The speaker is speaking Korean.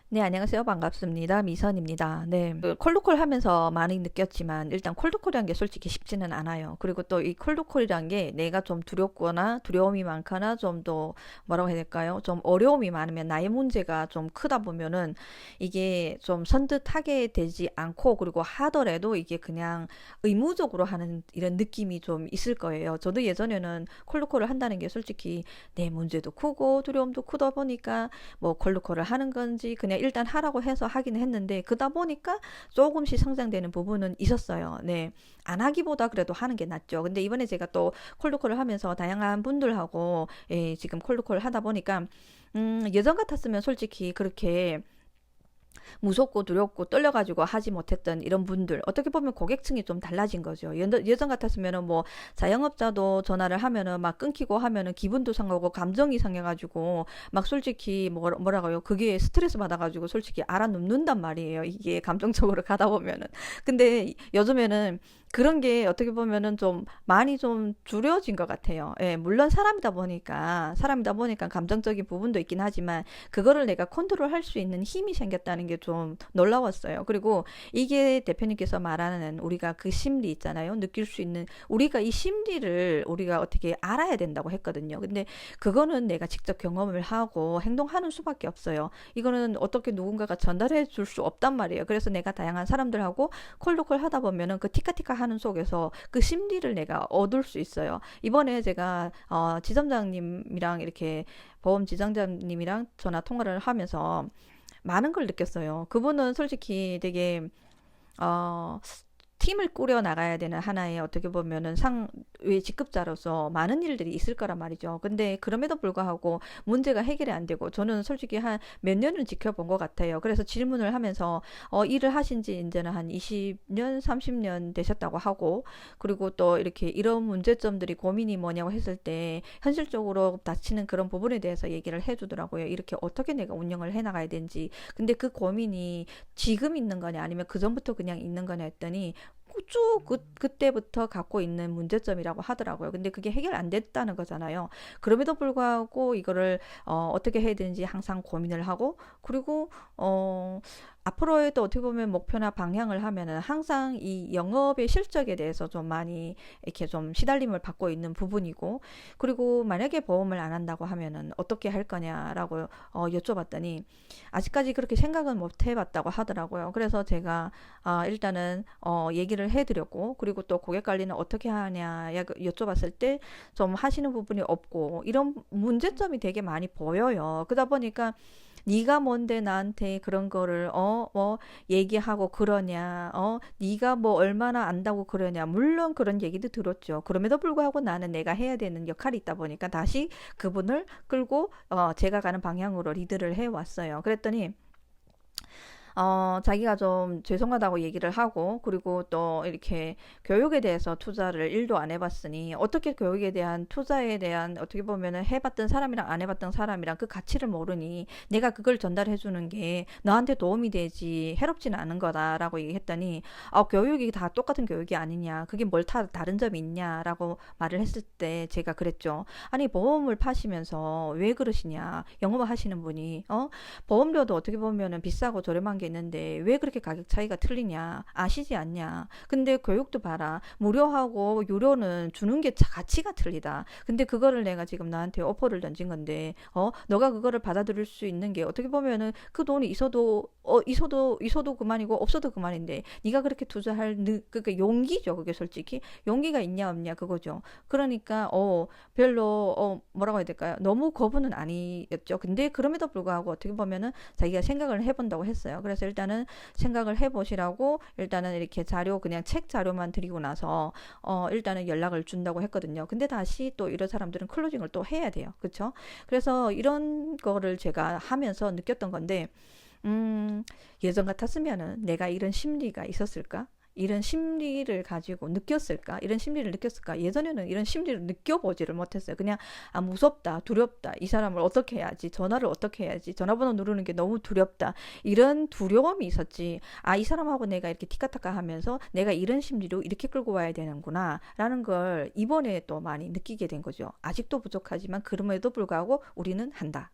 네, 안녕하세요. 반갑습니다. 미선입니다. 네, 그 콜드콜 하면서 많이 느꼈지만 일단 콜드콜이란 게 솔직히 쉽지는 않아요. 그리고 또 이 콜드콜이란 게 내가 좀 두렵거나 두려움이 많거나 좀 더 뭐라고 해야 될까요? 좀 어려움이 많으면 나의 문제가 좀 크다 보면은 이게 좀 선뜻하게 되지 않고 그리고 하더라도 이게 그냥 의무적으로 하는 이런 느낌이 좀 있을 거예요. 저도 예전에는 콜드콜을 한다는 게 솔직히 내 문제도 크고 두려움도 크다 보니까 뭐 콜드콜을 하는 건지 그냥 일단 하라고 해서 하긴 했는데 그러다 보니까 조금씩 성장되는 부분은 있었어요. 네. 안 하기보다 그래도 하는 게 낫죠. 근데 이번에 제가 또 콜드콜을 하면서 다양한 분들하고 지금 콜드콜을 하다 보니까 예전 같았으면 솔직히 그렇게 무섭고 두렵고 떨려가지고 하지 못했던 이런 분들 어떻게 보면 고객층이 좀 달라진 거죠. 예전 같았으면은 뭐 자영업자도 전화를 하면은 막 끊기고 하면은 기분도 상하고 감정이 상해가지고 막 솔직히 뭐라고요? 그게 스트레스 받아가지고 솔직히 알아 눕는단 말이에요. 이게 감정적으로 가다 보면은. 근데 요즘에는 그런 게 어떻게 보면은 좀 많이 좀 줄여진 것 같아요. 예, 물론 사람이다 보니까 감정적인 부분도 있긴 하지만 그거를 내가 컨트롤 할 수 있는 힘이 생겼다는 게 좀 놀라웠어요. 그리고 이게 대표님께서 말하는 우리가 그 심리 있잖아요. 느낄 수 있는 우리가 이 심리를 우리가 어떻게 알아야 된다고 했거든요. 근데 그거는 내가 직접 경험을 하고 행동하는 수밖에 없어요. 이거는 어떻게 누군가가 전달해 줄 수 없단 말이에요. 그래서 내가 다양한 사람들하고 콜로콜 하다 보면은 그 티카티카 하는 속에서 그 심리를 내가 얻을 수 있어요. 이번에 제가 지점장님이랑 이렇게 보험 지점장님이랑 전화 통화를 하면서 많은 걸 느꼈어요. 그분은 솔직히 되게 어, 팀을 꾸려 나가야 되는 하나의 어떻게 보면은 상위 직급자로서 많은 일들이 있을 거란 말이죠. 근데 그럼에도 불구하고 문제가 해결이 안 되고 저는 솔직히 한 몇 년을 지켜본 것 같아요. 그래서 질문을 하면서 일을 하신 지 이제는 한 20년, 30년 되셨다고 하고 그리고 또 이렇게 이런 문제점들이 고민이 뭐냐고 했을 때 현실적으로 닥치는 그런 부분에 대해서 얘기를 해주더라고요. 이렇게 어떻게 내가 운영을 해나가야 되는지. 근데 그 고민이 지금 있는 거냐 아니면 그 전부터 그냥 있는 거냐 했더니 쭉 그때부터 갖고 있는 문제점이라고 하더라고요. 근데 그게 해결 안 됐다는 거잖아요. 그럼에도 불구하고 이거를 어떻게 해야 되는지 항상 고민을 하고 그리고 앞으로의 또 어떻게 보면 목표나 방향을 하면은 항상 이 영업의 실적에 대해서 좀 많이 이렇게 좀 시달림을 받고 있는 부분이고 그리고 만약에 보험을 안 한다고 하면은 어떻게 할 거냐라고 여쭤봤더니 아직까지 그렇게 생각은 못 해봤다고 하더라고요. 그래서 제가 일단은 얘기를 해드렸고 그리고 또 고객 관리는 어떻게 하냐 여쭤봤을 때 좀 하시는 부분이 없고 이런 문제점이 되게 많이 보여요. 그러다 보니까 네가 뭔데 나한테 그런 거를 뭐 얘기하고 그러냐 네가 뭐 얼마나 안다고 그러냐 물론 그런 얘기도 들었죠. 그럼에도 불구하고 나는 내가 해야 되는 역할이 있다 보니까 다시 그분을 끌고 제가 가는 방향으로 리드를 해 왔어요. 그랬더니 자기가 좀 죄송하다고 얘기를 하고, 그리고 또 이렇게 교육에 대해서 투자를 1도 안 해봤으니, 어떻게 교육에 대한 투자에 대한 어떻게 보면은 해봤던 사람이랑 안 해봤던 사람이랑 그 가치를 모르니, 내가 그걸 전달해주는 게 너한테 도움이 되지, 해롭지는 않은 거다라고 얘기했더니, 교육이 다 똑같은 교육이 아니냐, 그게 뭘 다른 점이 있냐라고 말을 했을 때 제가 그랬죠. 아니, 보험을 파시면서 왜 그러시냐, 영업을 하시는 분이, 보험료도 어떻게 보면은 비싸고 저렴한 게 있는데 왜 그렇게 가격 차이가 틀리냐 아시지 않냐. 근데 교육도 봐라. 무료하고 유료는 주는 게 가치가 틀리다. 근데 그거를 내가 지금 나한테 오퍼를 던진 건데 너가 그거를 받아들일 수 있는 게 어떻게 보면은 그 돈이 있어도 그만이고 없어도 그만인데 네가 그렇게 투자할 그게 용기죠. 그게 솔직히 용기가 있냐 없냐 그거죠. 그러니까 별로 뭐라고 해야 될까요? 너무 거부는 아니었죠. 근데 그럼에도 불구하고 어떻게 보면은 자기가 생각을 해본다고 했어요. 그래서 일단은 생각을 해보시라고 일단은 이렇게 자료 그냥 책 자료만 드리고 나서 일단은 연락을 준다고 했거든요. 근데 다시 또 이런 사람들은 클로징을 또 해야 돼요. 그렇죠? 그래서 이런 거를 제가 하면서 느꼈던 건데 예전 같았으면은 내가 이런 심리가 있었을까? 이런 심리를 가지고 느꼈을까? 이런 심리를 느꼈을까? 예전에는 이런 심리를 느껴보지를 못했어요. 그냥 무섭다, 두렵다. 이 사람을 어떻게 해야지? 전화를 어떻게 해야지? 전화번호 누르는 게 너무 두렵다. 이런 두려움이 있었지. 이 사람하고 내가 이렇게 티카타카 하면서 내가 이런 심리로 이렇게 끌고 와야 되는구나. 라는 걸 이번에 또 많이 느끼게 된 거죠. 아직도 부족하지만 그럼에도 불구하고 우리는 한다.